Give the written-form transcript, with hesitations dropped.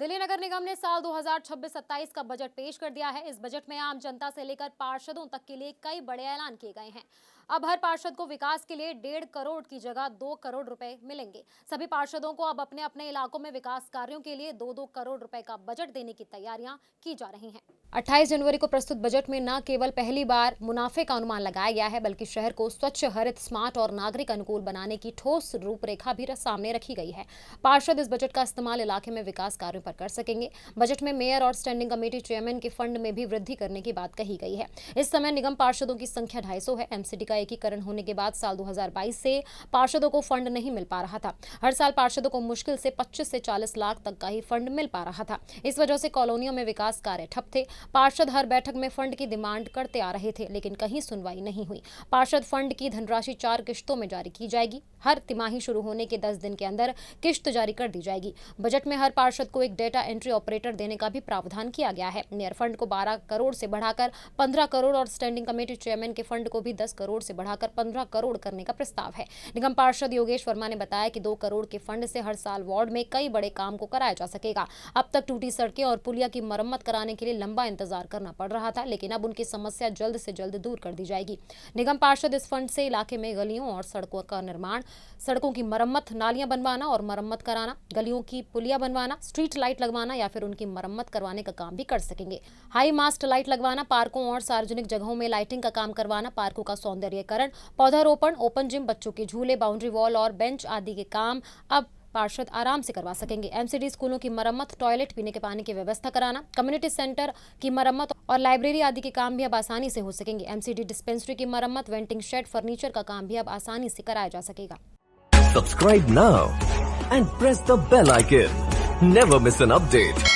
दिल्ली नगर निगम ने साल 2026-27 का बजट पेश कर दिया है। इस बजट में आम जनता से लेकर पार्षदों तक के लिए कई बड़े ऐलान किए गए हैं। अब हर पार्षद को विकास के लिए 1.5 करोड़ की जगह 2 करोड़ रुपए मिलेंगे। सभी पार्षदों को अब अपने अपने इलाकों में विकास कार्यों के लिए 2-2 करोड़ रुपए का बजट देने की तैयारियां की जा रही हैं। 28 जनवरी को प्रस्तुत बजट में न केवल पहली बार मुनाफे का अनुमान लगाया गया है, बल्कि शहर को स्वच्छ, हरित, स्मार्ट और नागरिक अनुकूल बनाने की ठोस रूपरेखा भी सामने रखी गई है। पार्षद इस बजट का इस्तेमाल इलाके में विकास कार्यों पर कर सकेंगे। बजट में मेयर और स्टैंडिंग कमेटी चेयरमैन के फंड में भी वृद्धि करने की बात कही गई है। इस समय निगम पार्षदों की संख्या 250 है। एमसीडी का एकीकरण होने के बाद साल 2022 से पार्षदों को फंड नहीं मिल पा रहा था। हर साल पार्षदों को मुश्किल से 25 से 40 लाख तक का ही फंड मिल पा रहा था। इस वजह से कॉलोनियों में विकास कार्य ठप थे। पार्षद हर बैठक में फंड की डिमांड करते आ रहे थे, लेकिन कहीं सुनवाई नहीं हुई। पार्षद फंड की धनराशि 4 किश्तों में जारी की जाएगी। हर तिमाही शुरू होने के 10 दिन के अंदर किश्त जारी कर दी जाएगी। बजट में हर पार्षद को एक डेटा एंट्री ऑपरेटर देने का भी प्रावधान किया गया है। मेयर फंड को 12 करोड़ से बढ़ाकर 15 करोड़ और स्टैंडिंग कमेटी चेयरमैन के फंड को भी 10 करोड़ से बढ़ाकर 15 करोड़ करने का प्रस्ताव है। निगम पार्षद योगेश वर्मा ने बताया कि 2 करोड़ के फंड से हर साल वार्ड में कई बड़े काम को कराया जा सकेगा। अब तक टूटी सड़कें और पुलिया की मरम्मत कराने के लिए लंबा इंतजार करना पड़ रहा था, लेकिन अब उनकी समस्या जल्द से जल्द दूर कर दी जाएगी। निगम पार्षद इस फंड से इलाके में गलियों और सड़कों का निर्माण, सड़कों की मरम्मत, नालियां बनवाना और मरम्मत कराना, गलियों की पुलिया बनवाना, स्ट्रीट लाइट लगवाना या फिर उनकी मरम्मत करवाने का काम भी कर सकेंगे। हाई मास्ट लाइट लगवाना, पार्कों और सार्वजनिक जगहों में लाइटिंग का काम करवाना, पार्कों का सौंदर्यीकरण, पौधारोपण, ओपन जिम, बच्चों के झूले, बाउंड्री वॉल और बेंच आदि के काम अब पार्षद आराम से करवा सकेंगे। एमसीडी स्कूलों की मरम्मत, टॉयलेट, पीने के पानी की व्यवस्था कराना, कम्युनिटी सेंटर की मरम्मत और लाइब्रेरी आदि के काम भी अब आसानी से हो सकेंगे। एमसीडी डिस्पेंसरी की मरम्मत, वेंटिंग शेड, फर्नीचर का काम भी अब आसानी से कराया जा सकेगा। Subscribe now and press the bell icon. Never miss an update.